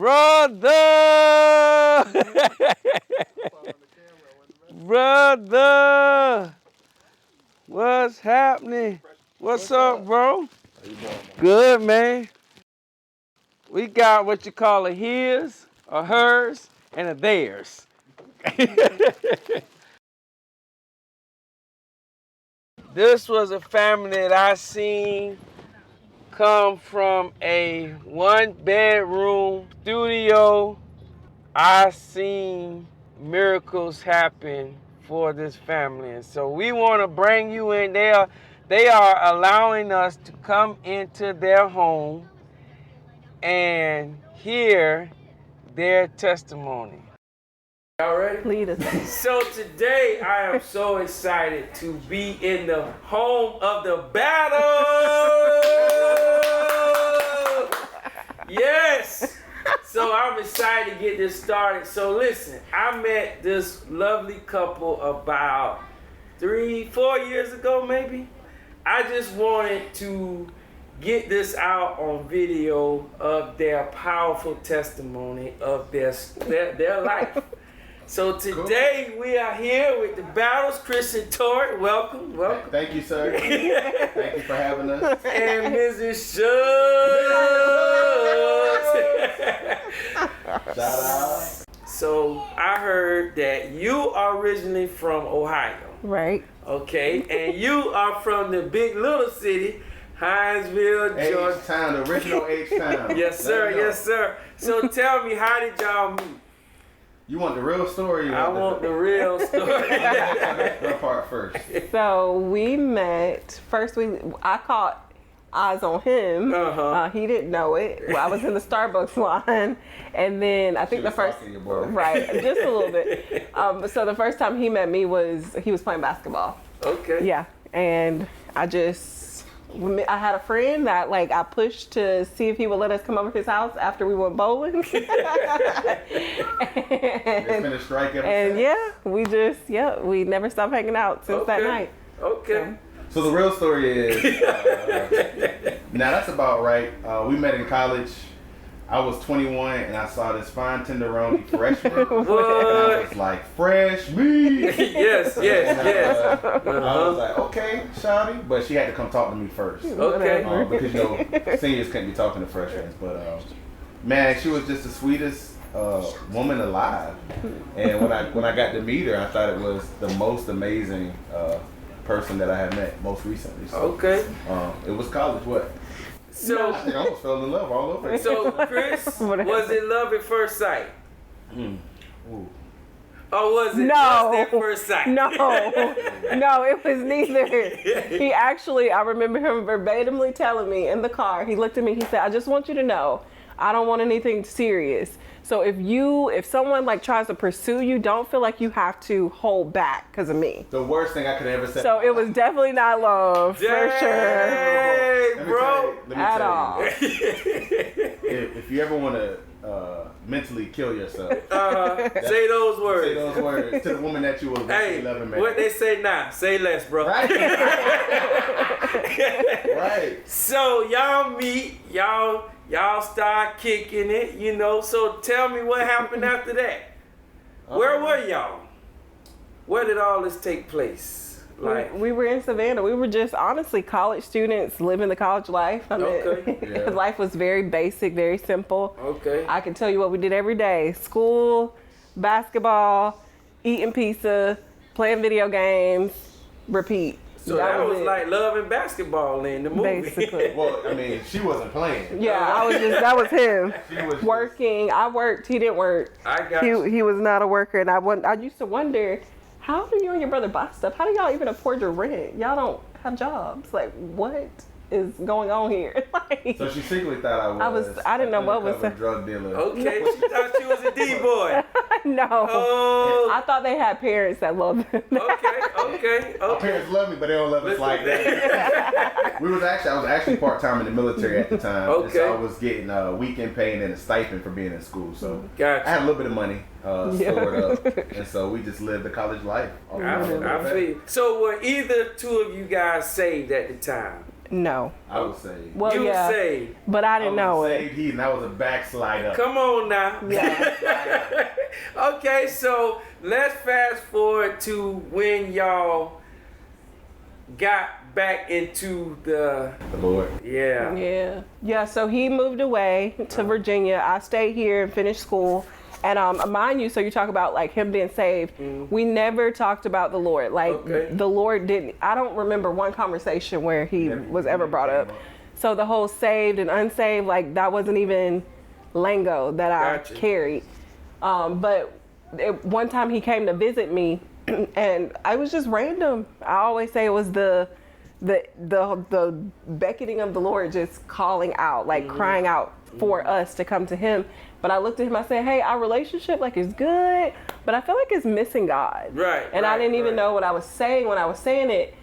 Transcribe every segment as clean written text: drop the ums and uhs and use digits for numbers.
Brother! Brother! What's happening? What's up, bro? How you doing, man? Good, man. We got what you call a his, a hers, and a theirs. This was a family that I seen come from a one-bedroom studio. I seen miracles happen for this family, and so we want to bring you in. They are allowing us to come into their home and hear their testimony. Y'all ready? Lead us. So today I am so excited to be in the home of the battle. Yes. So I'm excited to get this started. So listen, I met this lovely couple about 3-4 years ago, maybe. I just wanted to get this out on video of their powerful testimony of their life. So today we are here with the Battles, Chris and Tori. Welcome. Thank you, sir. Thank you for having us. And Mr.Shuck. Shout out. So I heard that you are originally from Ohio. Right. Okay, and you are from the big little city, Hinesville, Georgia. H-Town, the original H-Town. Yes, sir. Yes, sir. So tell me, how did y'all meet? You want the real story? I want the real story. That part first. So we met first. I caught eyes on him. He didn't know it. Well, I was in the Starbucks line, and then I think the first right, just a little bit. So the first time he met me he was playing basketball. Okay. Yeah, and I had a friend that I pushed to see if he would let us come over to his house after we went bowling. It's been a strike ever since. Yeah, we never stopped hanging out since that night. Okay. So the real story is, now that's about right. We met in college. I was 21 and I saw this fine tenderoni freshman. What? And I was like, fresh meat. Yes. I was like, okay, shawty. But she had to come talk to me first. Okay. Because seniors can't be talking to freshmen. But man, she was just the sweetest woman alive. And when I got to meet her, I thought it was the most amazing person that I had met most recently. So, okay. It was college. What? So I almost fell in love all over. So Chris, was it love at first sight? Ooh. Or was it No. just at first sight? No, it was neither. He actually, I remember him verbatimly telling me in the car, he looked at me, he said, I just want you to know, I don't want anything serious. So if someone tries to pursue you, don't feel like you have to hold back because of me. The worst thing I could ever say. So it was definitely not love, for sure. Hey, bro. At all. If you ever want to mentally kill yourself, say those words. Say those words to the woman that you will Hey, loving, man. what they say now? Say less, bro. Right. Right. So y'all meet, y'all start kicking it, So tell me what happened after that. Where were y'all? Where did all this take place? We were in Savannah. We were just honestly college students living the college life. Okay. Life was very basic, very simple. Okay. I can tell you what we did every day: school, basketball, eating pizza, playing video games, repeat. So that was like love and basketball in the movie. Basically. Well, I mean, she wasn't playing. Yeah, that was him. She was working. I worked. He didn't work. I got you. He was not a worker, and I used to wonder, how do you and your brother buy stuff? How do y'all even afford your rent? Y'all don't have jobs. What is going on here? So she secretly thought I didn't know what was a drug dealer. Okay, she thought she was a D-boy. No. Oh. I thought they had parents that loved them. Okay. Our parents love me, but they don't love us like that. I was actually part-time in the military at the time. Okay. And so I was getting weekend pay and a stipend for being in school. So gotcha. I had a little bit of money stored up. And so we just lived the college life. I feel you. So were either two of you guys saved at the time? No. I was saved. Well, You yeah, saved. but I didn't know I was a it. saved heathen. I was a backslider. Come on now. Yeah. Okay, so let's fast forward to when y'all got back into the Lord. yeah. Yeah. So he moved away to Virginia. I stayed here and finished school. And mind you, so you talk about like him being saved. We never talked about the Lord. Like the Lord didn't. I don't remember one conversation where he was ever brought up. So the whole saved and unsaved, like that wasn't even lingo that I carried. But one time he came to visit me, and I was just random. I always say it was the beckoning of the Lord, just calling out, like crying out for us to come to him. But I looked at him, I said, hey, our relationship like is good, but I feel like it's missing God. Right. And I didn't even know what I was saying when I was saying it.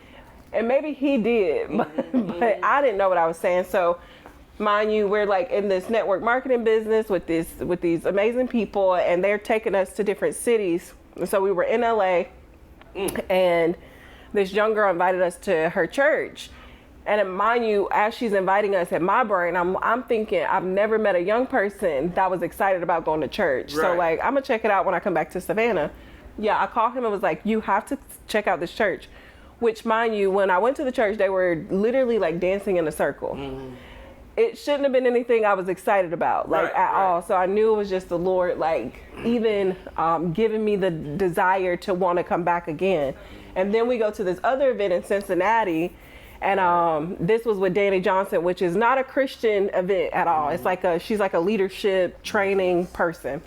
And maybe he did, but I didn't know what I was saying. So mind you, we're like in this network marketing business with these amazing people, and they're taking us to different cities. And so we were in LA, and this young girl invited us to her church. And mind you, as she's inviting us, in my brain, I'm thinking, I've never met a young person that was excited about going to church. Right. So like, I'm gonna check it out when I come back to Savannah. Yeah, I called him and was like, you have to check out this church. Which mind you, when I went to the church, they were literally like dancing in a circle. It shouldn't have been anything I was excited about, like at all. So I knew it was just the Lord, like even giving me the desire to want to come back again. And then we go to this other event in Cincinnati. And this was with Danny Johnson, which is not a Christian event at all. It's like she's like a leadership training person.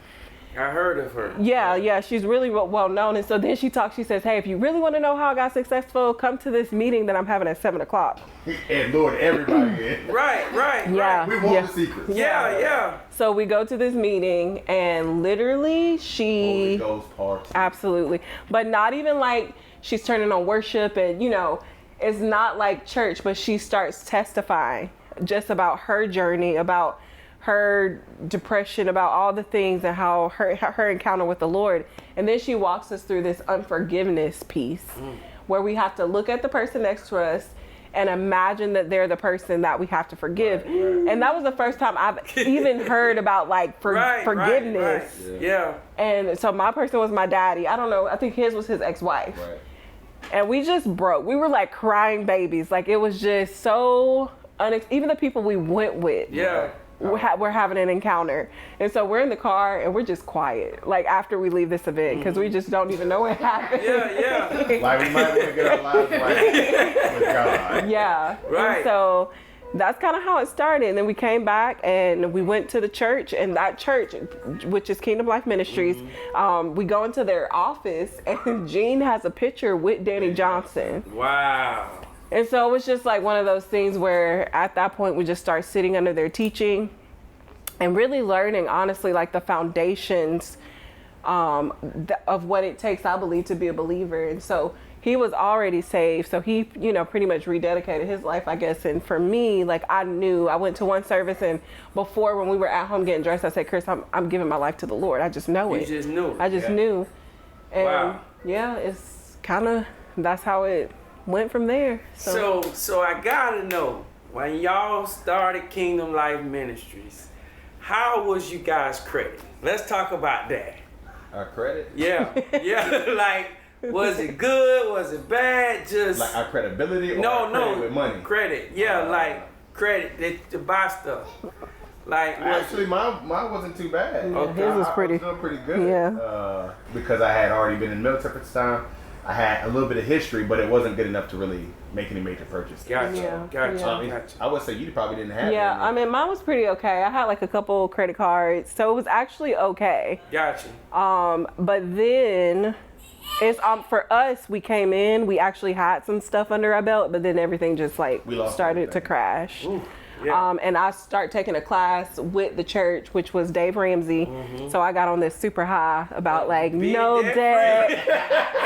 I heard of her. Yeah, she's really well known. And so then she says, hey, if you really want to know how I got successful, come to this meeting that I'm having at 7:00. And Lord, everybody in. Right. Yeah. We want the secrets. Yeah. So we go to this meeting, and literally Holy Ghost party. absolutely, but not even like she's turning on worship and, it's not like church, but she starts testifying just about her journey, about her depression, about all the things and how her encounter with the Lord. And then she walks us through this unforgiveness piece where we have to look at the person next to us and imagine that they're the person that we have to forgive. Right. And that was the first time I've even heard about like forgiveness. Right. Yeah. And so my person was my daddy. I don't know. I think his was his ex-wife. Right. And we just broke. We were like crying babies. Like it was just so even the people we went with. Yeah. We're having an encounter. And so we're in the car and we're just quiet. Like after we leave this event, because we just don't even know what happened. Yeah. Like we might want to get our lives right with God. Yeah. Right. And so that's kind of how it started. And then we came back and we went to the church, and that church, which is Kingdom Life Ministries, we go into their office and Gene has a picture with Danny Johnson. Wow. And so it was just like one of those things where at that point we just start sitting under their teaching and really learning, honestly, like the foundations of what it takes, I believe, to be a believer. And so he was already saved. So he, pretty much rededicated his life, I guess. And for me, like I went to one service, and before when we were at home getting dressed, I said, Chris, I'm giving my life to the Lord. I just know it. You just knew. I just knew. And wow. Yeah, it's kind of, that's how it went from there. So I gotta know, when y'all started Kingdom Life Ministries, how was you guys credited? Let's talk about that. Our credit? Yeah. Like, was it good? Was it bad? Just like our credibility or no, with money? Credit. Yeah, like credit to buy stuff. Like actually, mine wasn't too bad. Yeah, okay. His was I was doing pretty good. Yeah. Because I had already been in the military at the time. I had a little bit of history, but it wasn't good enough to really make any major purchases. Gotcha. I would say you probably didn't have. Yeah, I mean, mine was pretty okay. I had like a couple credit cards, so it was actually okay. Gotcha. But then it's for us. We came in, we actually had some stuff under our belt, but then everything just like started to crash. Ooh. Yeah. And I started taking a class with the church, which was Dave Ramsey. So I got on this super high about like no debt.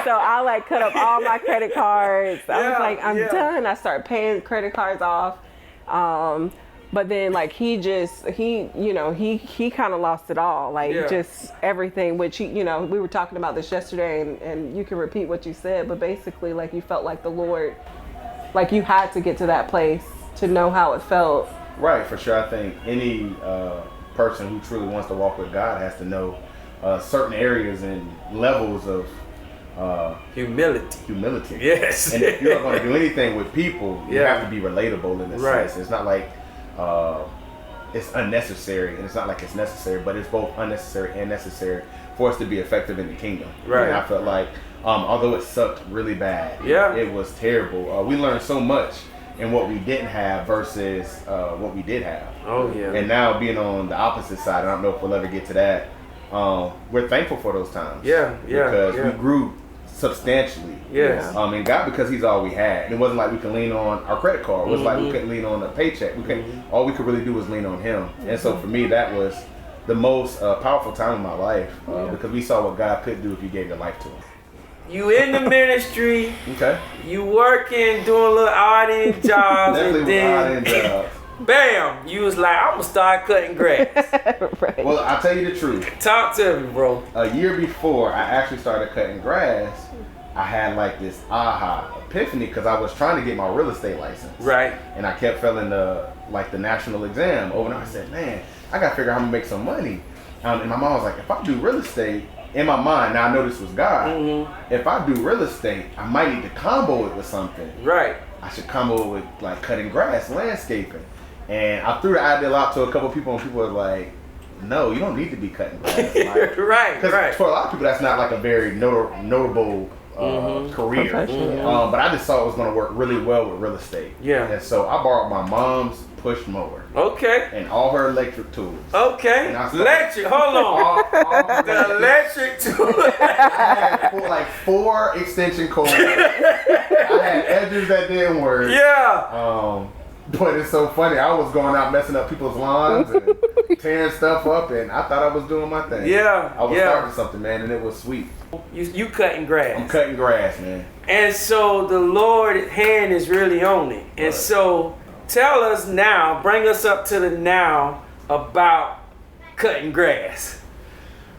So I like cut up all my credit cards. I was like, I'm done. I started paying credit cards off. But then like he kind of lost it all, like just everything, which we were talking about this yesterday, and you can repeat what you said, but basically like you felt like the Lord, like you had to get to that place to know how it felt. Right, for sure. I think any person who truly wants to walk with God has to know certain areas and levels of humility. Yes. And if you're going to do anything with people, you have to be relatable in a sense. It's not like it's unnecessary, and it's not like it's necessary, but it's both unnecessary and necessary for us to be effective in the kingdom. Right. And I felt like, although it sucked really bad, it was terrible. We learned so much in what we didn't have versus what we did have. Oh yeah. And now being on the opposite side, I don't know if we'll ever get to that. We're thankful for those times. Because we grew substantially. And God, because He's all we had. And it wasn't like we could lean on our credit card. It was like we couldn't lean on a paycheck. All we could really do was lean on Him. And so for me, that was the most powerful time of my life because we saw what God could do if you gave your life to Him. You in the ministry. Okay. You working, doing little odd end jobs, Definitely and then odd end jobs. Bam! You was like, I'm gonna start cutting grass. Right. Well, I'll tell you the truth. Talk to me, bro. A year before I actually started cutting grass, I had like this aha epiphany because I was trying to get my real estate license. Right. And I kept failing the national exam over and over. I said, man, I gotta figure out how to make some money. And my mom was like, if I do real estate, in my mind, now I know this was God, if I do real estate, I might need to combo it with something. Right. I should combo it with like cutting grass, landscaping. And I threw the idea out to a couple people, and people were like, no, you don't need to be cutting grass. Like, right. For a lot of people, that's not like a very notable career. But I just saw it was going to work really well with real estate. Yeah. And so I borrowed my mom's push mower. Okay. And all her electric tools. Okay. Electric. Hold on. The electric tools. I had like 4 extension cords. I had edges that didn't work. Yeah. But it's so funny. I was going out messing up people's lawns and tearing stuff up, and I thought I was doing my thing. Yeah. I was starting something, man, and it was sweet. You cutting grass. I'm cutting grass, man. And so the Lord's hand is really on it. And so tell us now, bring us up to the now about cutting grass.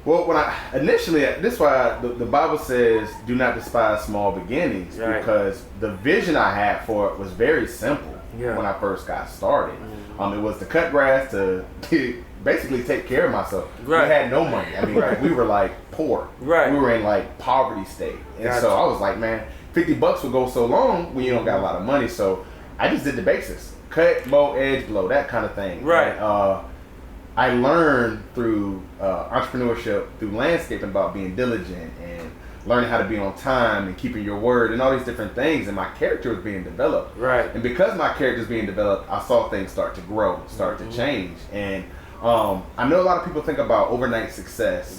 Well, when I initially, this is why the Bible says, do not despise small beginnings, because the vision I had for it was very simple when I first got started. It was to cut grass, to basically take care of myself. We had no money. I mean, we were like poor. We were in like poverty state. And so I was like, man, $50 would go so long when you don't got a lot of money. So I just did the basics. Cut, mow, edge, blow, that kind of thing. And, I learned through entrepreneurship, through landscaping, about being diligent and learning how to be on time and keeping your word and all these different things. And my character was being developed. And because my character is being developed, I saw things start to grow, start to change. And I know a lot of people think about overnight success.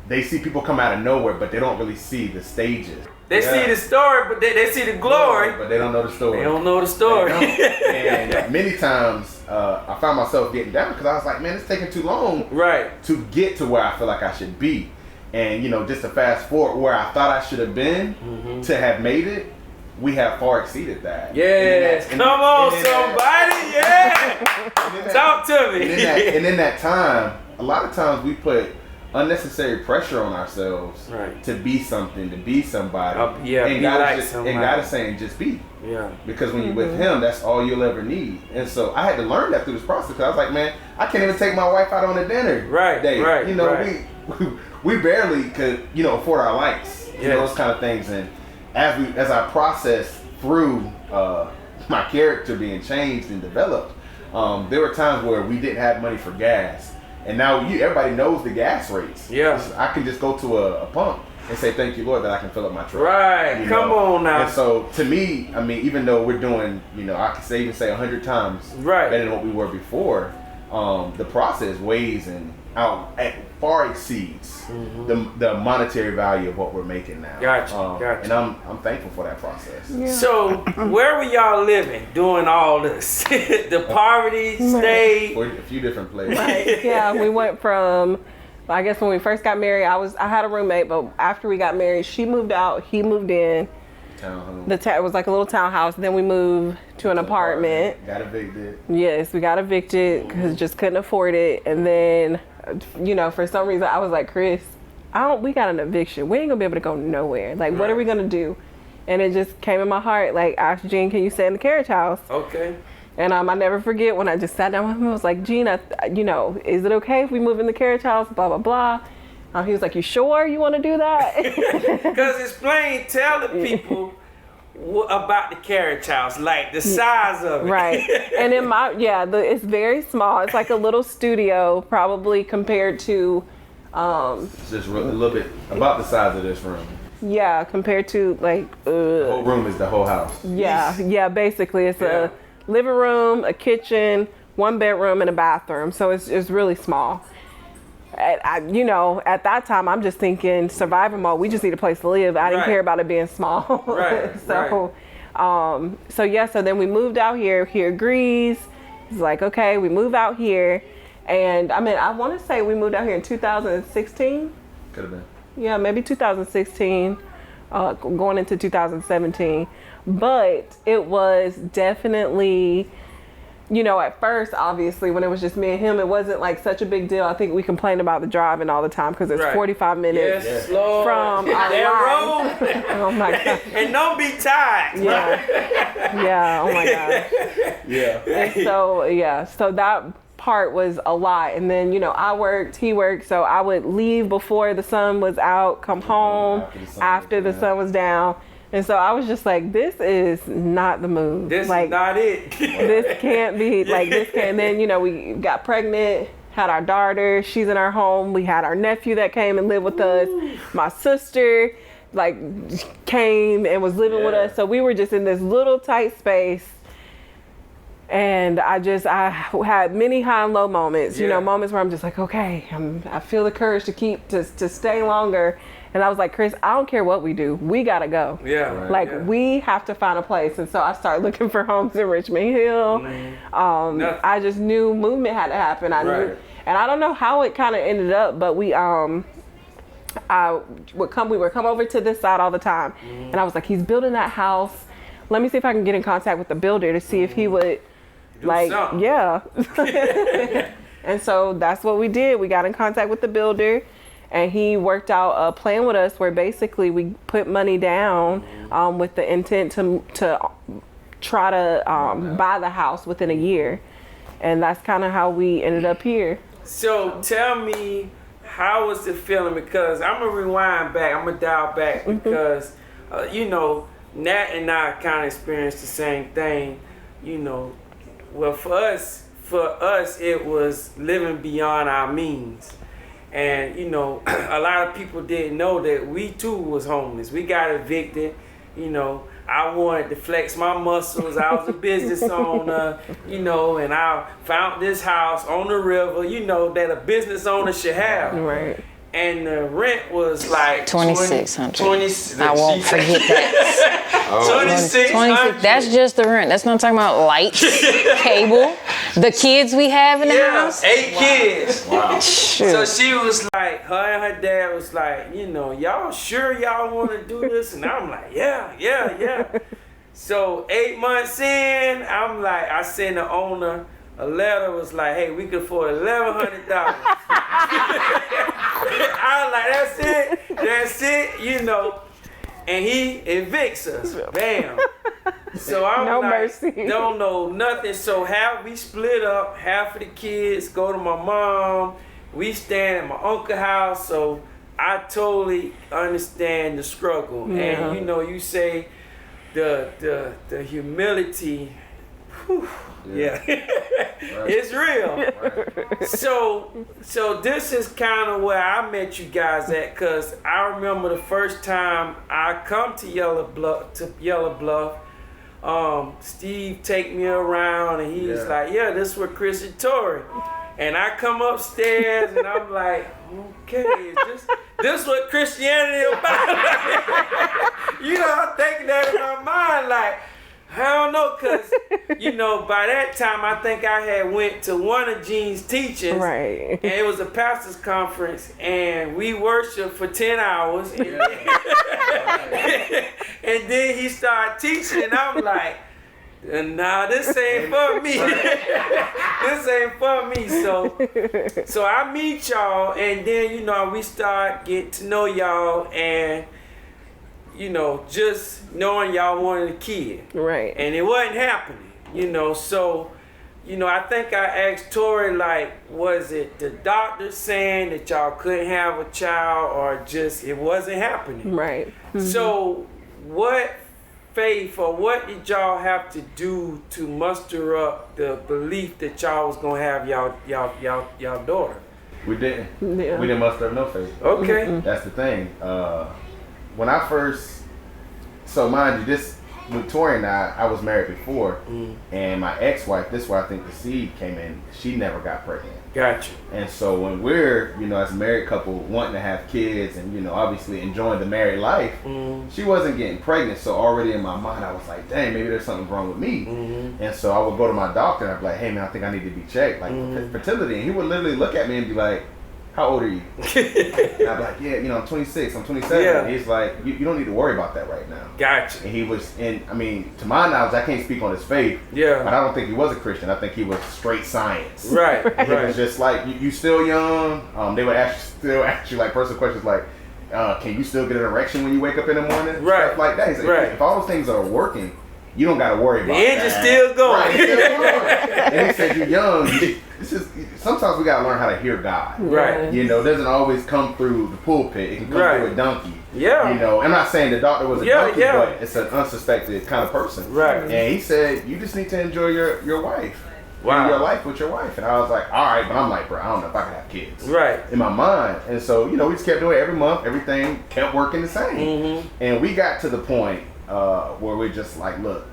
They see people come out of nowhere, but they don't really see the stages. They see the story, but they see the glory. But they don't know the story. They don't know the story. And many times I found myself getting down because I was like, man, it's taking too long to get to where I feel like I should be. And, just to fast forward, where I thought I should have been to have made it, we have far exceeded that. Yes. Come on, somebody. Talk to me. And in that time, a lot of times we put unnecessary pressure on ourselves to be something, to be somebody. And God is saying, just be. Because when you're with Him, that's all you'll ever need. And so I had to learn that through this process. Because I was like, man, I can't even take my wife out on a dinner date. We barely could, afford our lights. Those kind of things. And as I processed through my character being changed and developed, there were times where we didn't have money for gas. And now everybody knows the gas rates. I can just go to a pump and say, thank you, Lord, that I can fill up my truck. Come on now. And so to me, I mean, even though we're doing, I could even say 100 times better than what we were before, the process weighs and far exceeds the monetary value of what we're making now. Gotcha. And I'm thankful for that process. So where were y'all living doing all this? The poverty state? For a few different places. We went from, I guess when we first got married, I had a roommate, but after we got married, she moved out, he moved in. Townhome. It was like a little townhouse. Then we moved to an apartment. Got evicted. Yes, we got evicted because just couldn't afford it. And then, for some reason, I was like, Chris, we got an eviction. We ain't gonna be able to go nowhere. Like, what are we gonna do? And it just came in my heart, like, ask Gene, can you stay in the carriage house? Okay. And I never forget when I just sat down with him. I was like, Gene, you know, is it okay if we move in the carriage house? Blah, blah, blah. He was like, you sure you want to do that? Because explain, tell the people about the carriage house, like the size of it. Right. And in it's very small. It's like a little studio, probably compared to, It's just a little bit about the size of this room. yeah, compared to like, The whole room is the whole house. yeah, basically it's a living room, a kitchen, 1 bedroom, and a bathroom. So it's really small. You know, at that time, I'm just thinking survival mode. We just need a place to live. I didn't care about it being small. Right. So then we moved out here. He agrees. He's like, okay, we move out here. And I mean, I want to say we moved out here in 2016. Could have been. Yeah, maybe 2016, going into 2017. But it was definitely, you know, at first, obviously, when it was just me and him, it wasn't like such a big deal. I think we complained about the driving all the time because it's 45 minutes from our ride. Oh my God. And don't be tired. Yeah, oh my gosh. And so that part was a lot. And then, you know, I worked, he worked, so I would leave before the sun was out, come home after the sun was down. And so I was just like, this is not the move. This like, is not it. This can't be, like, this can't. And then, you know, we got pregnant, had our daughter, she's in our home. We had our nephew that came and lived with us. My sister, like, came and was living with us. So we were just in this little tight space. And I had many high and low moments, you know, moments where I'm just like, okay, I feel the courage to stay longer. And I was like, Chris, I don't care what we do. We got to go. We have to find a place. And so I started looking for homes in Richmond Hill. I just knew movement had to happen. I knew, and I don't know how it kind of ended up, but we would come over to this side all the time. And I was like, he's building that house. Let me see if I can get in contact with the builder to see if he would And so that's what we did. We got in contact with the builder. And he worked out a plan with us where basically we put money down with the intent to try to buy the house within a year. And that's kind of how we ended up here. So tell me, how was the feeling? Because I'm going to rewind back. I'm going to dial back because, you know, Nat and I kind of experienced the same thing. You know, well, for us, it was living beyond our means. And, you know, a lot of people didn't know that we too was homeless. We got evicted. You know, I wanted to flex my muscles. I was a business owner, you know, and I found this house on the river, you know, that a business owner should have. Right. And the rent was like $2,600. I won't forget that. $2,600. That's just the rent. That's not talking about lights, cable, the kids we have in the house. 8 kids. Wow. Shoot. So she was like, her and her dad was like, you know, y'all sure y'all want to do this? And I'm like, yeah. So 8 months in, I'm like, I sent the owner a letter, was like, hey, we can afford $1,100. I was like, that's it, you know. And he evicts us. Bam. So I'm No like, mercy. don't know nothing. So we split up. Half of the kids go to my mom. We stand at my uncle's house. So I totally understand the struggle. Yeah. And you know, you say the humility. Whew, it's real. Right. So this is kind of where I met you guys at, cause I remember the first time I come to Yellow Bluff. Steve take me around and he's like, this is where Chris and Tori. And I come upstairs and I'm like, okay, is this what Christianity about? You know, I'm thinking that in my mind, like, I don't know, because, you know, by that time, I think I had went to one of Gene's teachings. Right. And it was a pastor's conference, and we worshiped for 10 hours. And, and then he started teaching, and I'm like, nah, this ain't for me. This ain't for me. So I meet y'all, and then, you know, we start getting to know y'all, and you know, just knowing y'all wanted a kid. Right. And it wasn't happening, you know, so, you know, I think I asked Tori, like, was it the doctor saying that y'all couldn't have a child or just it wasn't happening? Right. Mm-hmm. So what faith or what did y'all have to do to muster up the belief that y'all was gonna have y'all daughter? We didn't. Yeah. We didn't muster up no faith. Okay. Mm-hmm. That's the thing. When I first, so mind you, this with Tori and I was married before, and my ex-wife, this is where I think the seed came in. She never got pregnant. Gotcha. And so when we're, you know, as a married couple wanting to have kids and, you know, obviously enjoying the married life, she wasn't getting pregnant. So already in my mind, I was like, dang, maybe there's something wrong with me. And so I would go to my doctor and I'd be like, hey man, I think I need to be checked, like fertility. And he would literally look at me and be like, how old are you? And I'd be like, yeah, you know, I'm 26, I'm 27. Yeah. And he's like, you don't need to worry about that right now. Gotcha. And he was, and I mean, to my knowledge, I can't speak on his faith. Yeah. But I don't think he was a Christian. I think he was straight science. Right. It was Right. just like, you still young. They would still ask you like personal questions like, can you still get an erection when you wake up in the morning? Right. Stuff like that. He said, Right. if all those things are working, you don't got to worry about The engine's that. still going. Right, it's still going. And he said, you're young. It's just, sometimes we got to learn how to hear God. Right. You know, it doesn't always come through the pulpit. It can come Right. through a donkey. Yeah. You know, I'm not saying the doctor was a Yeah, donkey, yeah. but it's an unsuspected kind of person. Right. And he said, you just need to enjoy your wife. Wow. Your life with your wife. And I was like, all right, but I'm like, bro, I don't know if I can have kids. Right. In my mind. And so, you know, we just kept doing it every month. Everything kept working the same. And we got to the point where we're just like, look,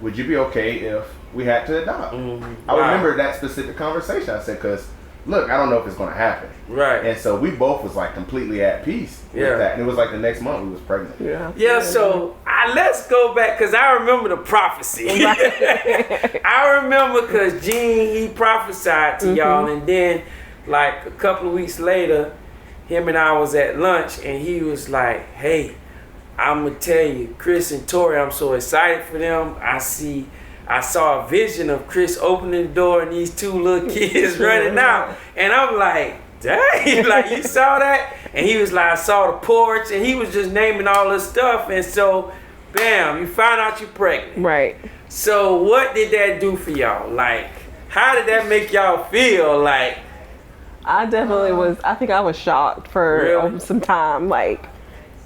would you be okay if we had to adopt? I remember that specific conversation. I said, because, look, I don't know if it's going to happen. Right. And so we both was like completely at peace with that. And it was like the next month we was pregnant. Yeah. Yeah, so let's go back because I remember the prophecy. I remember because Gene, he prophesied to y'all, and then like a couple of weeks later, him and I was at lunch, and he was like, hey, I'm gonna tell you, Chris and Tori, I'm so excited for them. I saw a vision of Chris opening the door and these two little kids running out, and I'm like, dang, like you saw that? And he was like, I saw the porch, and he was just naming all this stuff, and so, bam, you find out you're pregnant. Right. So what did that do for y'all? Like, how did that make y'all feel? Like, I definitely was. I think I was shocked for Really? some time. Like,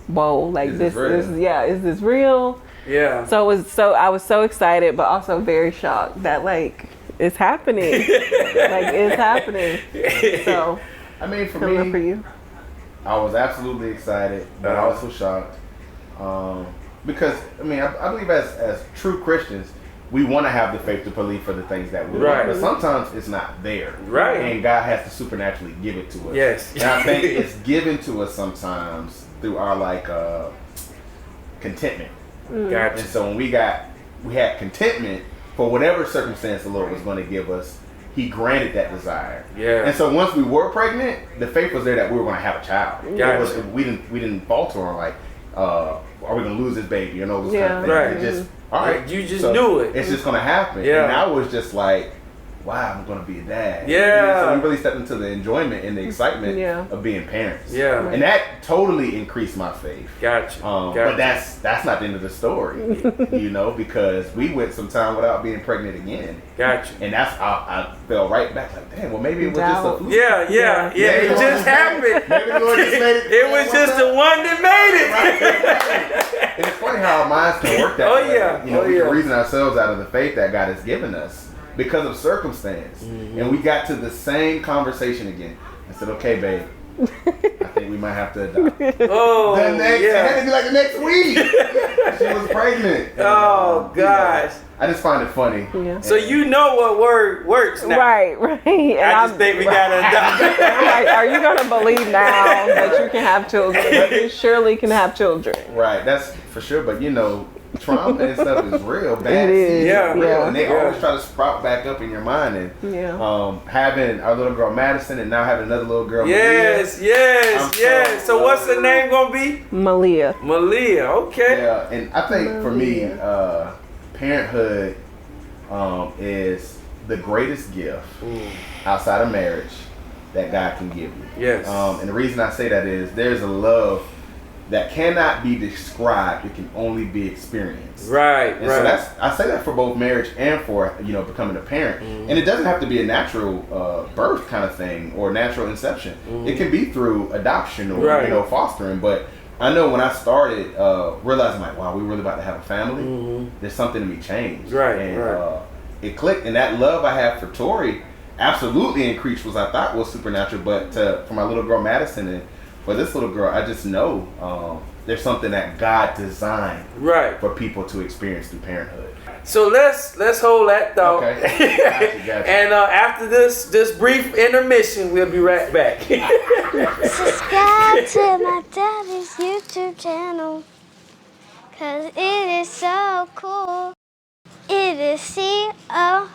whoa, like Is this this real? is yeah. Is this real? yeah. So I was so excited, but also very shocked that like it's happening. Like it's happening. So I mean, for coming me, for you. I was absolutely excited, but also shocked. Because, I mean, I believe as true Christians, we want to have the faith to believe for the things that we Right. want. But sometimes it's not there. Right. And God has to supernaturally give it to us. Yes. And I think it's given to us sometimes through our, like, contentment. Gotcha. And so when we had contentment for whatever circumstance the Lord was going to give us, He granted that desire. Yeah. And so once we were pregnant, the faith was there that we were going to have a child. Gotcha. We didn't falter on like, are we going to lose this baby? You know, those kind Yeah. of things. Right. It just, all right. You just knew it. It's just going to happen. Yeah. And I was just like, wow, I'm going to be a dad. Yeah. So we really stepped into the enjoyment and the excitement Yeah. of being parents. Yeah. And that totally increased my faith. Gotcha. But that's not the end of the story, you know, because we went some time without being pregnant again. Gotcha. And that's I fell right back like, damn, well maybe it was just a fluke. Yeah. It just happened. Maybe the Lord just made it. It was just the one that made it. And it's funny how our minds can work that Oh, way. yeah. You know, Oh, we yeah. can reason ourselves out of the faith that God has given us because of circumstance. And we got to the same conversation again. I said, okay, babe, I think we might have to adopt. Oh, It had yeah. to be like the next week. She was pregnant. Oh, You know, gosh. I just find it funny. Yeah. So you know what word works now. Right. And I just think we gotta adopt. I'm like, are you gonna believe now that you can have children? That you surely can have children. Right, that's for sure. But you know, trauma and stuff is real. Bad It is, seeds yeah, are real, yeah, and they yeah. always try to sprout back up in your mind. And Yeah. having our little girl Madison, and now having another little girl. Yes. I'm So what's the name gonna be? Malia. Malia. Okay. Yeah, and I think for me, parenthood is the greatest gift outside of marriage that God can give you. Yes. And the reason I say that is there's a love that cannot be described. It can only be experienced. Right, and right. So I say that for both marriage and for becoming a parent. And it doesn't have to be a natural birth kind of thing or natural inception. It can be through adoption or fostering. But I know when I started realizing like, wow, we really about to have a family. There's something in me changed. Right, and it clicked, and that love I have for Tori absolutely increased, was I thought was supernatural. But for my little girl Madison and for this little girl, I just know there's something that God designed for people to experience through parenthood. So let's hold that thought. Okay. Gotcha. And after this brief intermission, we'll be right back. Subscribe to my daddy's YouTube channel, 'cause it is so cool. It is COOL.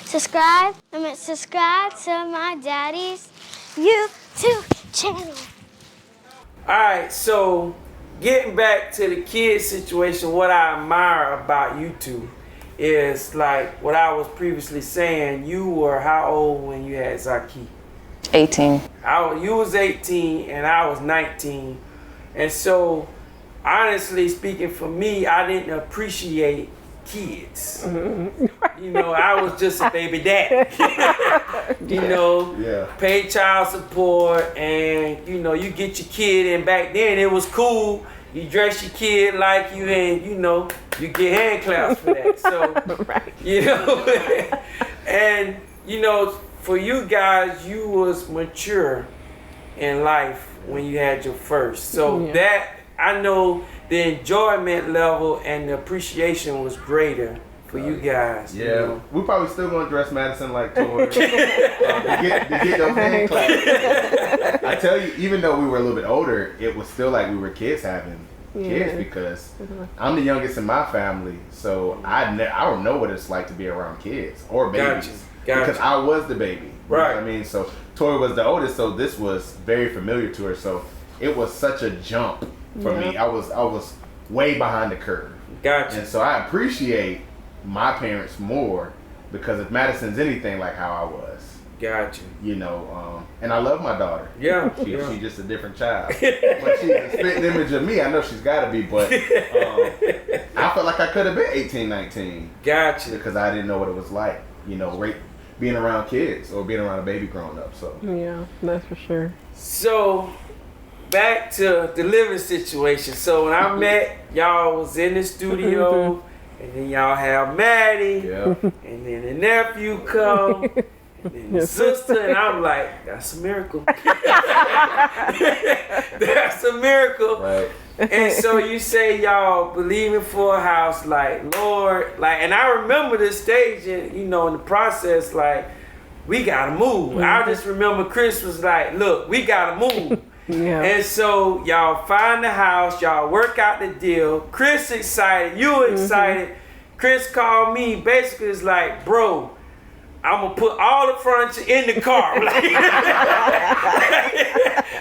Subscribe to my daddy's YouTube channel. Alright, so getting back to the kid situation, what I admire about you two is like what I was previously saying. You were how old when you had Zaki? 18. You was 18 and I was 19. And so, honestly speaking, for me, I didn't appreciate kids. I was just a baby dad. Pay child support, and you get your kid, and back then it was cool. You dress your kid like you, and you get hand claps for that. So and for you guys, you was mature in life when you had your first. So that I know the enjoyment level and the appreciation was greater for you guys. Yeah, we probably still gonna dress Madison like Tori to get those hand claps. I tell you, even though we were a little bit older, it was still like we were kids having kids, because I'm the youngest in my family, so I don't know what it's like to be around kids or babies. Because I was the baby. Right. You know what I mean? So Tori was the oldest, so this was very familiar to her. So it was such a jump for me. I was way behind the curve. Gotcha. And so I appreciate my parents more, because if Madison's anything like how I was, gotcha. And I love my daughter. Yeah. She's just a different child. But she's a spitting image of me. I know she's got to be, but I felt like I could have been 18, 19. Gotcha. Because I didn't know what it was like, being around kids or being around a baby growing up. So yeah, that's for sure. So back to the living situation. So when I met y'all, was in the studio, and then y'all have Maddie, and then the nephew come, and then the sister, and I'm like, that's a miracle. That's a miracle. right. And so you say y'all believing for a house, like Lord, like, and I remember this stage, and in the process, like, we gotta move. I just remember Chris was like, look, we gotta move. And so y'all find the house, y'all work out the deal. Chris excited, you excited. Chris called me, basically it's like, bro, I'm gonna put all the furniture in the car.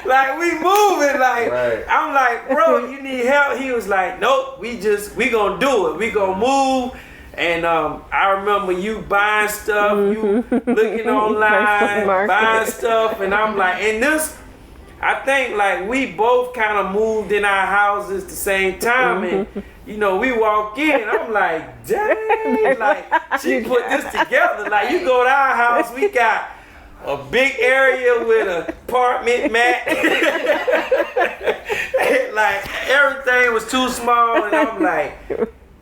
Like we moving, like I'm like, bro, you need help? He was like, nope, we gonna do it. We gonna move. And I remember you buying stuff, you looking online, buying stuff, and I'm like, and this, I think like we both kind of moved in our houses at the same time, and we walk in, I'm like, dang, like she put this together. Like you go to our house, we got a big area with an apartment mat. Like everything was too small, and I'm like,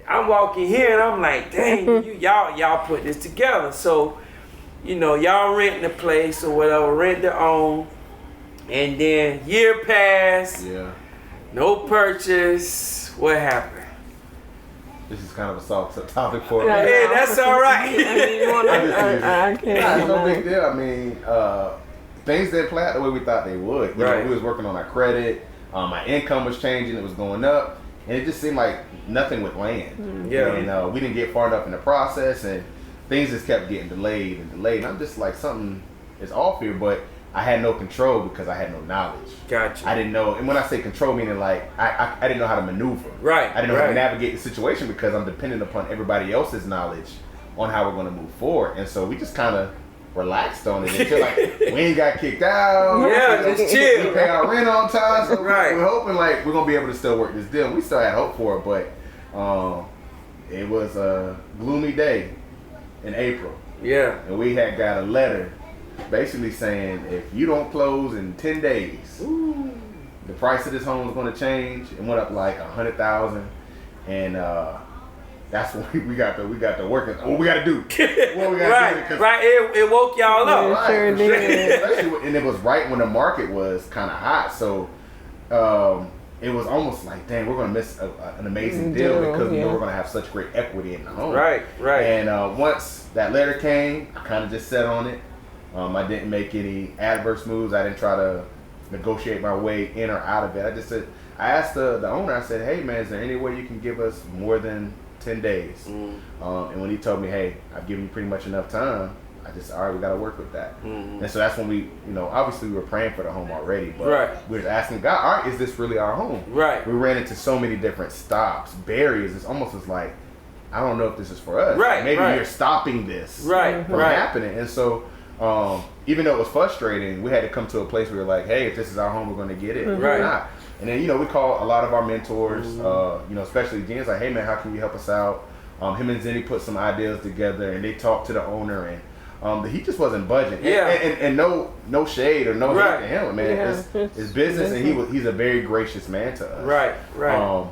I'm walking here and I'm like, dang, y'all put this together. So, y'all renting the place or whatever, rent their own. And then year passed, no purchase. What happened? This is kind of a soft topic for me. Yeah, that's all right. I can't. It's no big deal. I mean, things didn't play out the way we thought they would. We was working on our credit. My income was changing. It was going up. And it just seemed like nothing would land. And we didn't get far enough in the process, and things just kept getting delayed and delayed. And I'm just like, something is off here, but I had no control because I had no knowledge. Gotcha. I didn't know, and when I say control, meaning like I didn't know how to maneuver. Right. I didn't know how to navigate the situation because I'm dependent upon everybody else's knowledge on how we're going to move forward. And so we just kind of relaxed on it until like we ain't got kicked out. Yeah, just chill. We pay our rent on time, so Right. we're hoping like we're gonna be able to still work this deal. We still had hope for it, but it was a gloomy day in April, Yeah. and we had got a letter basically saying if you don't close in 10 days, the price of this home is going to change. It went up like $100,000, and that's when we got to working. What we got to do? What we got to do? Right. It woke y'all up. Right, Sure for did. Especially and it was right when the market was kind of hot, so it was almost like, dang, we're gonna miss an amazing deal because we know we're gonna have such great equity in the home. Right. And once that letter came, I kind of just sat on it. I didn't make any adverse moves. I didn't try to negotiate my way in or out of it. I just said, I asked the owner, I said, hey man, is there any way you can give us more than 10 days? And when he told me, hey, I've given you pretty much enough time, I just, all right, we got to work with that. And so that's when we, obviously we were praying for the home already, but we were asking God, all right, is this really our home? Right. We ran into so many different stops, barriers. It's almost as like, I don't know if this is for us. Right. Maybe you're stopping this Right. from happening. And so, even though it was frustrating, we had to come to a place where we're like, hey, if this is our home, we're going to get it. Right. Not. And then, we call a lot of our mentors, especially Jen's like, hey man, how can you help us out? Him and Zenny put some ideas together, and they talked to the owner, and he just wasn't budging. Yeah. And no shade or no hate to him, man. Yeah. It's business, and he's a very gracious man to us. Right.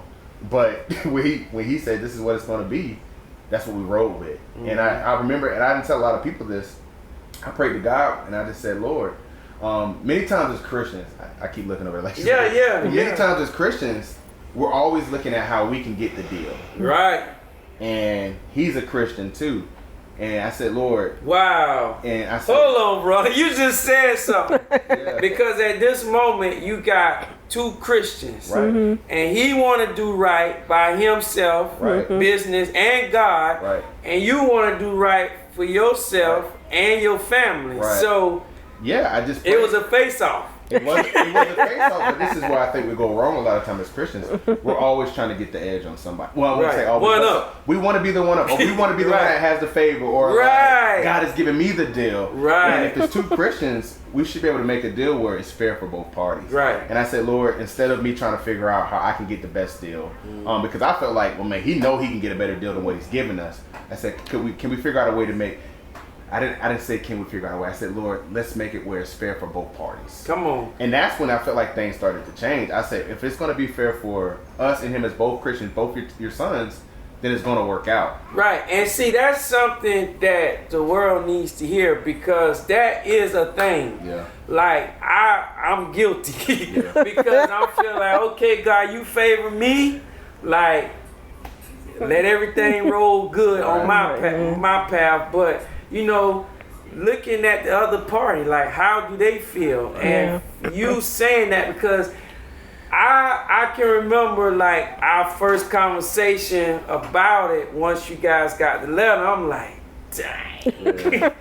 But when he said this is what it's going to be, that's what we rolled with. And I remember, and I didn't tell a lot of people this, I prayed to God, and I just said, Lord, many times as Christians, I keep looking at relationships. Yeah. Many times as Christians, we're always looking at how we can get the deal. Right. And he's a Christian too. And I said, Lord. Wow. And I said, hold on, bro. You just said something. Yeah. Because at this moment, you got two Christians. Right. And he want to do right by himself, Right. business, and God. Right. And you want to do right for yourself and your family. Right. So yeah, I just it was a face-off. It was a face-off, but this is where I think we go wrong a lot of times as Christians. We're always trying to get the edge on somebody. Well, I wouldn't say always. One up. We want to be the one up, or we want to be the one that has the favor, or like, God has given me the deal. Right. And if it's two Christians, we should be able to make a deal where it's fair for both parties. Right. And I said, Lord, instead of me trying to figure out how I can get the best deal, because I felt like, well, man, he can get a better deal than what he's giving us. I said, can we figure out a way to make? I didn't say can we figure out a way. I said, Lord, let's make it where it's fair for both parties. Come on. And that's when I felt like things started to change. I said, if it's going to be fair for us and him as both Christians, both your sons, then it's going to work out. Right. And see, that's something that the world needs to hear, because that is a thing. Yeah. Like, I'm guilty because I'm feeling like, okay, God, you favor me. Like, let everything roll good on my path. But looking at the other party, like, how do they feel? And you saying that, because I can remember, like, our first conversation about it once you guys got the letter. I'm like, dang.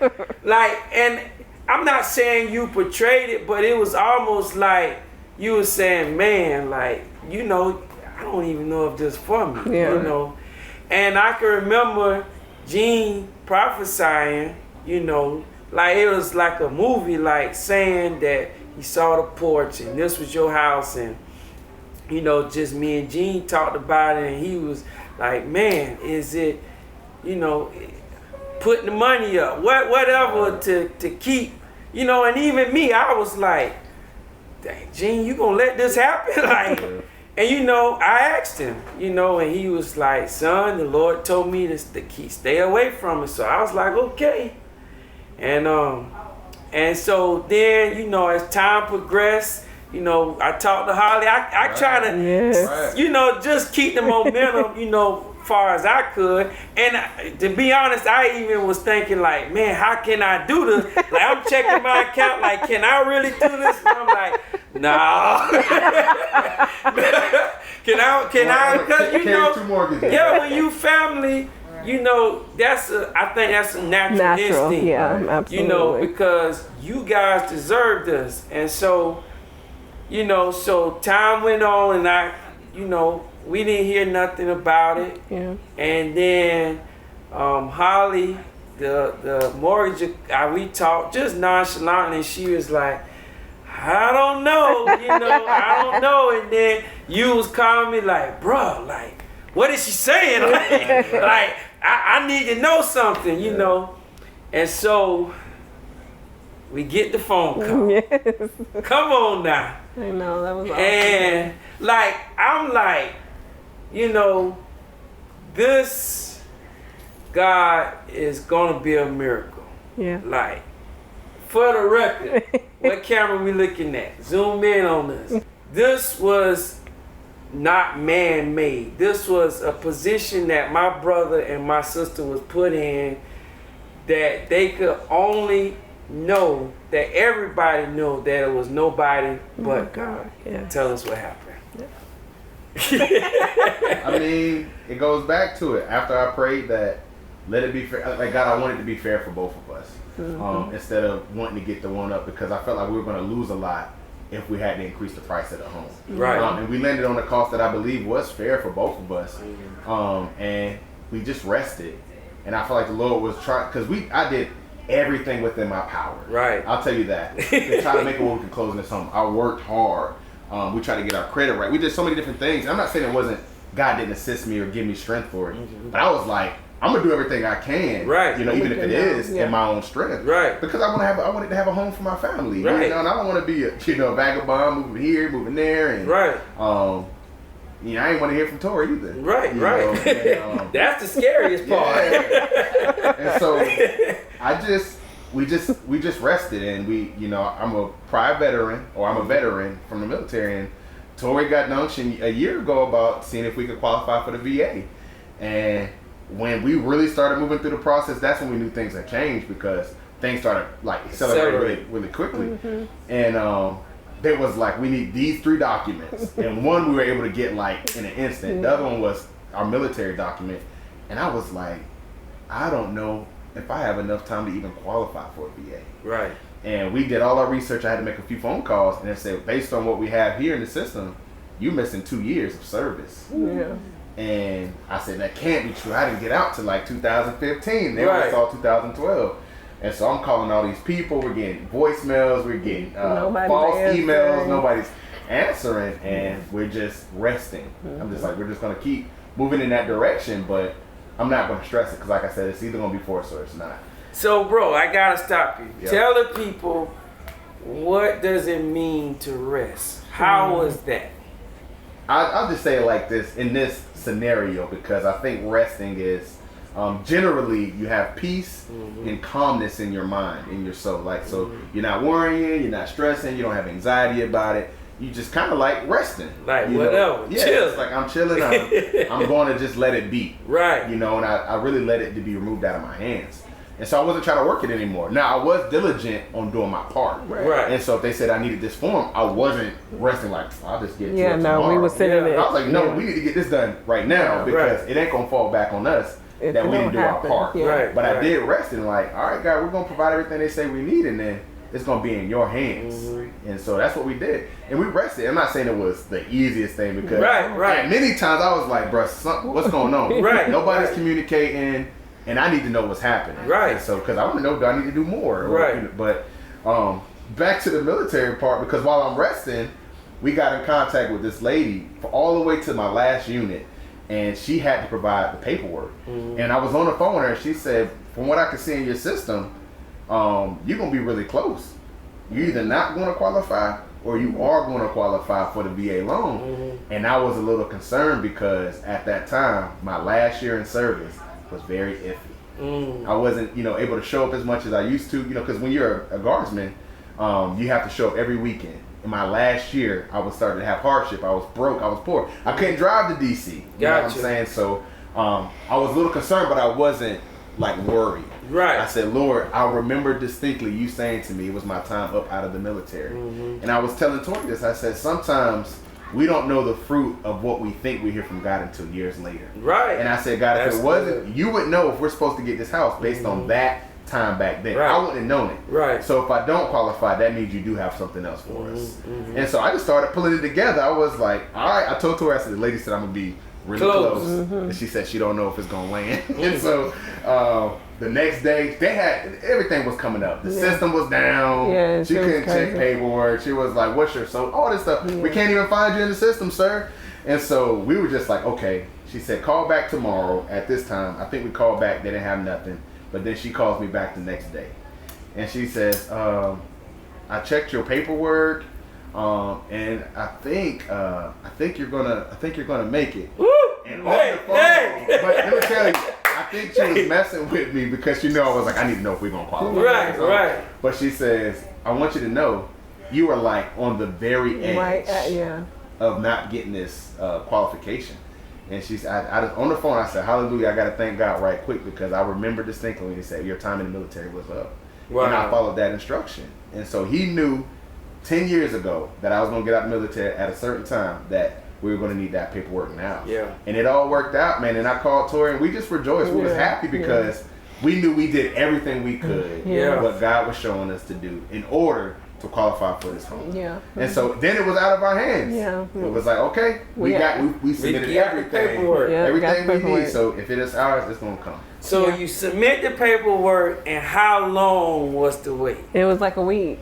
Like, and I'm not saying you portrayed it, but it was almost like you were saying, man, like, I don't even know if this is for me, And I can remember Gene prophesying, like it was like a movie, like saying that he saw the porch and this was your house, and just me and Gene talked about it, and he was like, man, is it, putting the money up, whatever to keep, and even me, I was like, dang, Gene, you gonna let this happen? Like, and I asked him, and he was like, son, the Lord told me to stay away from it. So I was like, okay. And so then, as time progressed, I talked to Holly. I try to, just keep the momentum, far as I could. And to be honest, I even was thinking like, man, how can I do this? Like, I'm checking my account, like, can I really do this? And I'm like, nah. Can I? Because when you family, I think that's a natural instinct. Yeah, absolutely. Because you guys deserve this. And so, so time went on, and we didn't hear nothing about it. Yeah. And then Holly the mortgage, we talked just nonchalantly, and she was like, I don't know, I don't know. And then you was calling me like, bro, like, what is she saying? Like I need to know something, And so we get the phone call. Yes. Come on now. I know, that was awesome. And like, I'm like, this God is gonna be a miracle. Yeah. Like, for the record, what camera we looking at? Zoom in on this. This was not man-made. This was a position that my brother and my sister was put in, that they could only know, that everybody knew that it was nobody but God. Yeah. Tell us what happened. I mean, it goes back to it. After I prayed that, let it be fair. Like, God, I want it to be fair for both of us. Instead of wanting to get the one up, because I felt like we were going to lose a lot if we had to increase the price of the home. Right. And we landed on a cost that I believe was fair for both of us. And we just rested. And I felt like the Lord was trying, because I did everything within my power. Right. I'll tell you that. To try to make it where we could close in this home. I worked hard. We tried to get our credit right. We did so many different things. I'm not saying it wasn't, God didn't assist me or give me strength for it. But I was like, I'm gonna do everything I can, right? Even if it is in my own strength, right? Because I wanted to have a home for my family, right? And I don't want to be a vagabond, moving here, moving there, and right. I ain't want to hear from Tori either, right? And, that's the scariest part. And so we just rested, and I'm a prior veteran, or I'm a veteran from the military, and Tori got an unction a year ago about seeing if we could qualify for the VA, and when we really started moving through the process, that's when we knew things had changed, because things started like accelerating really, really quickly. And there was like, we need these 3 documents, and one we were able to get like in an instant. The other one was our military document, and I was like, I don't know if I have enough time to even qualify for a VA. Right. And we did all our research. I had to make a few phone calls, and it said, based on what we have here in the system, you're missing 2 years of service. Yeah. And I said, that can't be true. I didn't get out to like 2015. They right. only saw 2012. And so I'm calling all these people. We're getting voicemails. We're getting false emails. Nobody's answering. And we're just resting. I'm just like, we're just going to keep moving in that direction. But I'm not going to stress it, because like I said, it's either going to be forced or it's not. So, bro, I got to stop you. Yep. Tell the people, what does it mean to rest? How was that? I'll just say it like this, in this scenario, because I think resting is generally you have peace and calmness in your mind, in your soul. Like, so you're not worrying, you're not stressing, you don't have anxiety about it. You just kind of like resting. Like, whatever. Yeah, chill. It's like I'm chilling. I'm going to just let it be. Right. And I really let it to be removed out of my hands. And so I wasn't trying to work it anymore. Now, I was diligent on doing my part. Right. And so if they said I needed this form, I wasn't resting like, I'll just get to it no, tomorrow. we were sitting there. I was like, no, we need to get this done right now, because it ain't going to fall back on us that we didn't do our part. Yeah. Right. But I did rest, and like, all right, God, we're going to provide everything they say we need, and then it's going to be in your hands. And so that's what we did. And we rested. I'm not saying it was the easiest thing, because right. many times I was like, bro, what's going on? Right. Nobody's communicating. And I need to know what's happening. Right. And so, because I want to know, do I need to do more? Right. But back to the military part, because while I'm resting, we got in contact with this lady for all the way to my last unit, and she had to provide the paperwork. And I was on the phone with her, and she said, from what I can see in your system, you're going to be really close. You're either not going to qualify, or you are going to qualify for the VA loan. And I was a little concerned, because at that time, my last year in service was very iffy. I wasn't, able to show up as much as I used to, because when you're a guardsman, you have to show up every weekend. In my last year, I was starting to have hardship. I was broke. I was poor. I couldn't drive to DC. You know what I'm saying? So I was a little concerned, but I wasn't like worried. Right. I said, Lord, I remember distinctly you saying to me it was my time up out of the military. And I was telling Tori this. I said, sometimes we don't know the fruit of what we think we hear from God until years later. Right. And I said, God, if it wasn't, you would know if we're supposed to get this house based on that time back then. Right. I wouldn't have known it. Right. So if I don't qualify, that means you do have something else for us. And so I just started pulling it together. I was like, all right. I told her, I said, the lady said I'm going to be really close. And she said she don't know if it's gonna land. And so the next day, they had everything was coming up. The system was down. Yeah, she couldn't check paperwork. She was like, "What's your all this stuff? We can't even find you in the system, sir." And so we were just like, "Okay." She said, "Call back tomorrow at this time." I think we called back. They didn't have nothing. But then she calls me back the next day, and she says, "I checked your paperwork, and I think you're gonna make it." Woo! And on the phone, but let me tell you, I think she was messing with me because I was like, I need to know if we're gonna qualify. Right. But she says, "I want you to know, you are like on the very edge of not getting this qualification." And she's, I on the phone, I said, "Hallelujah, I got to thank God right quick because I remember distinctly when he said your time in the military was up." Wow. And I followed that instruction. And so he knew 10 years ago that I was going to get out of the military at a certain time that we were going to need that paperwork now. Yeah. And it all worked out, man. And I called Tori and we just rejoiced. We was happy because we knew we did everything we could, what God was showing us to do in order to qualify for this home. Yeah. And so then it was out of our hands. Yeah. It was like, okay, we submitted everything. Everything we need. So if it is ours, it's gonna come. So you submit the paperwork, and how long was the wait? It was like a week.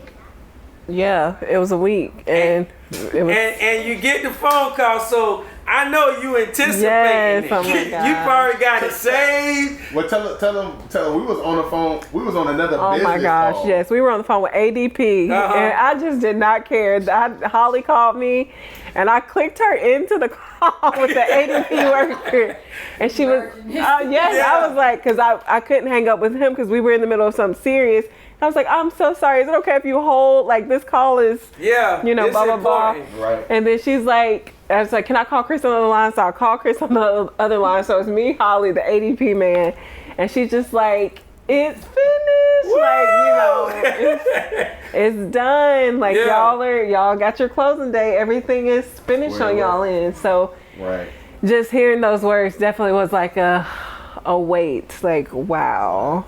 Yeah, it was a week. And it was, and you get the phone call, so I know you anticipating it. Oh my God. You probably got it saved. Well, tell them we was on the phone. We was on another business my gosh, call. yes. We were on the phone with ADP, and I just did not care. Holly called me, and I clicked her into the call with the ADP worker. And she was, I was like, because I couldn't hang up with him because we were in the middle of something serious. I was like, "I'm so sorry. Is it okay if you hold? Like, this call is, blah, blah, blah." Right. And then she's like, I was like, "Can I call Chris on the other line?" So I called Chris on the other line. So it's me, Holly, the ADP man. And she's just like, "It's finished." Woo! Like, it's done. Like, y'all got your closing day. Everything is finished on y'all end. So just hearing those words definitely was like a weight. Like, wow,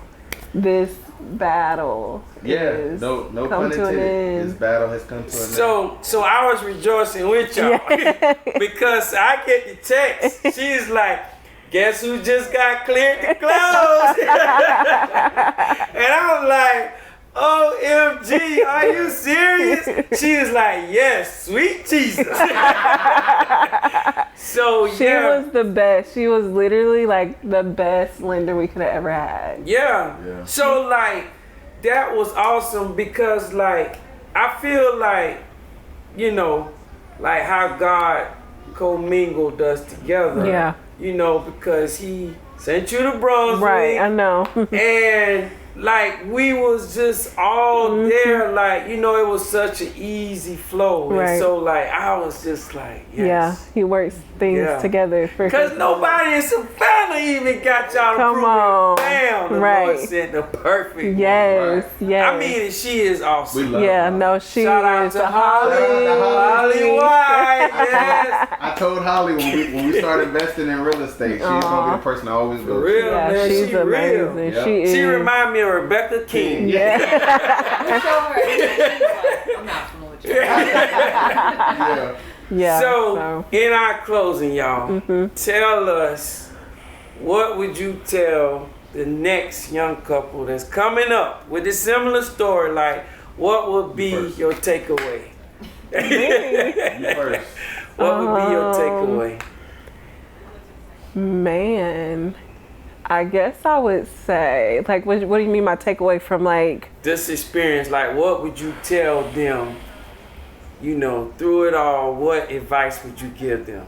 this battle is no pun intended. This battle has come to an end. So I was rejoicing with y'all because I get the text. She's like, "Guess who just got cleared to close?" And I was like, "OMG, are you serious?" She was like, "Yes, sweet Jesus." So she was the best. She was literally like the best lender we could have ever had. Yeah. So like that was awesome because like I feel like, like how God commingled us together. Yeah. Because he sent you to Brunswick. Right, I know. And like we was just all there, like, it was such an easy flow. Right. And so like I was just like, yes. Yeah, he works things together. Because nobody in Savannah even got y'all to prove it. Bam, the Lord sent the perfect yes. I mean, she is awesome. We love her. She Shout out is. to Holly. Holly White. Yes. I told Holly when we started investing in real estate, she's gonna be the person I always go to. Real, man. She's She amazing. real. Yep. She reminds me of Rebecca King. Yeah. I'm not familiar with you. Yeah. So, in our closing, y'all, tell us, what would you tell the next young couple that's coming up with a similar story? Like, what would be your takeaway? You first. What would be your takeaway? Man, I guess I would say, like, what do you mean my takeaway from, like, this experience? Like, what would you tell them, through it all? What advice would you give them?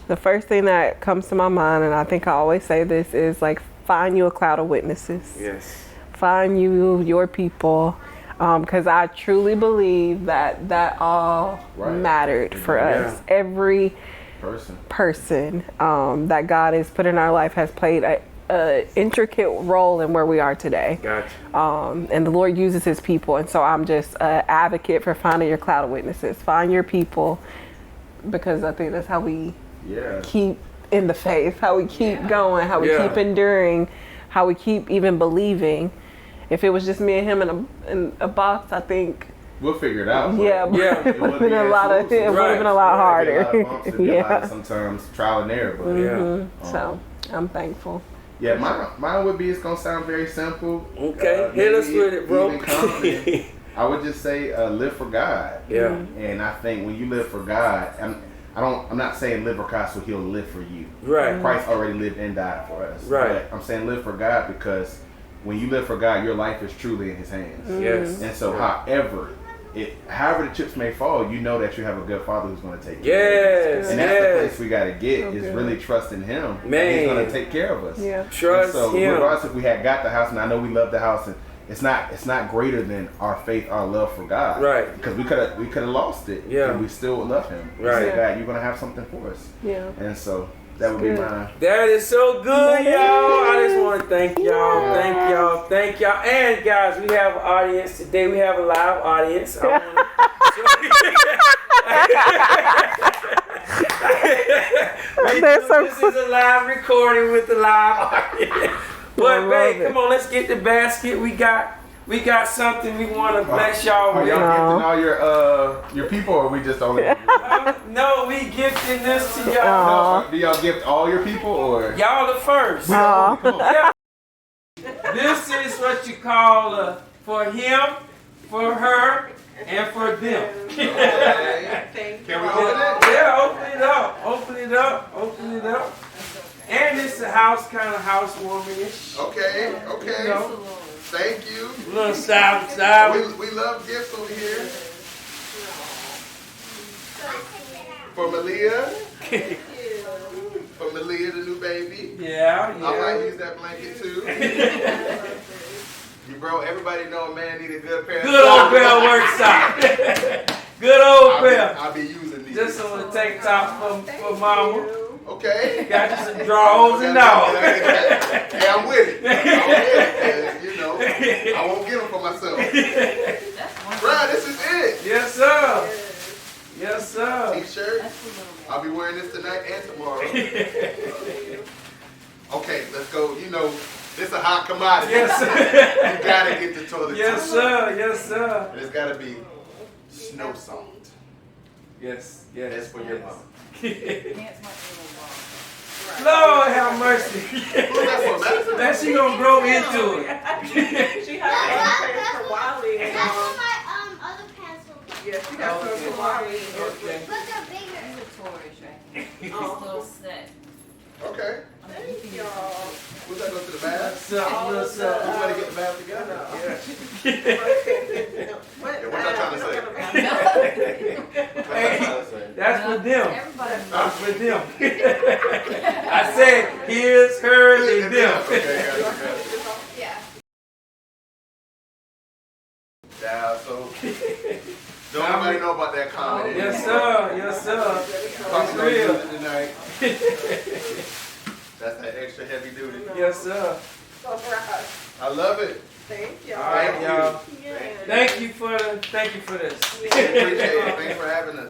The first thing that comes to my mind, and I think I always say this, is like, find you a cloud of witnesses. Yes. Find your people. Because I truly believe that all mattered for us. Every person that God has put in our life has played a intricate role in where we are today. Gotcha. And the Lord uses his people. And so I'm just an advocate for finding your cloud of witnesses. Find your people, because I think that's how we keep in the faith, how we keep going, how we keep enduring, how we keep even believing. If it was just me and him in a box, I think We'll figure it out. Yeah, Yeah. it would have been a lot of. It would have been a lot harder. Yeah. Sometimes trial and error, but So I'm thankful. yeah, mine would be. It's gonna sound very simple. Okay, hit us with it, bro. Even common. I would just say live for God. Yeah. And I think when you live for God, I'm not saying live for God so He'll live for you. Right. Christ already lived and died for us. Right. But I'm saying live for God because when you live for God, your life is truly in His hands. Yes. And so, however the chips may fall, you know that you have a good Father who's going to take care of you. Yes. And that's the place we got to get is really trusting Him. Man. He's going to take care of us. Yeah. Trust so Him. regardless if we had got the house, and I know we love the house, and it's not greater than our faith, our love for God. Right. Because we could have lost it. Yeah. And we still love Him. We Right. say, God, you're going to have something for us. Yeah. And so that would be mine. That is so good, y'all. I just want to thank y'all. Thank y'all. And guys, we have an audience today. We have a live audience. I wanna... This is a live recording with the live audience. But babe, come on, let's get the basket. We got something we want to bless y'all Are with. y'all gifting all your people, or we just only? No, we gifting this to y'all. No, do y'all gift all your people, or Y'all the first. Yeah. This is what you call for him, for her, and for them. Can we open it? Yeah, open it up. Open it up. And it's a house kind of housewarming-ish. Okay. You know, Thank you. little style. We love gifts over here. For Malia. For Malia, the new baby. Yeah. I might use that blanket too. Bro, everybody know a man need a good pair of Good old pair of work socks. Good old pair. I'll be using these. Just on the tank top for mama. Okay. Got you some drawers and all. Hey, I'm with it. You know, I won't get them for myself. Bruh, this is it. Yes, sir. Yes, sir. T-shirt. I'll be wearing this tonight and tomorrow. Okay, let's go. You know, this is a hot commodity. Yes, sir. You gotta get the toilet. Yes, sir. Yes, sir. And it's gotta be snow salt. Yes. That's for your mom. Lord have mercy. Who's that for, Madison? That she gonna grow into it. She has pants for Wiley. And that's what my other pants will be. Yeah, she got some for Wiley. Okay. But they're bigger. Little set. Okay. Thank y'all. Who's that go to the bath? What's up? Who's gonna get the bath together? What What y'all trying to say? That's for them. Everybody That's for them. I said his, hers, and them. Okay, got it. Yeah. Yeah, so don't nobody know about that comment. Yes, sir. Yes, sir. Talking about real. music tonight. That's that extra heavy duty. Yes, sir. I love it. Thank y'all. All right, y'all. Yeah. Thank you for this. Appreciate it. Thanks for having us.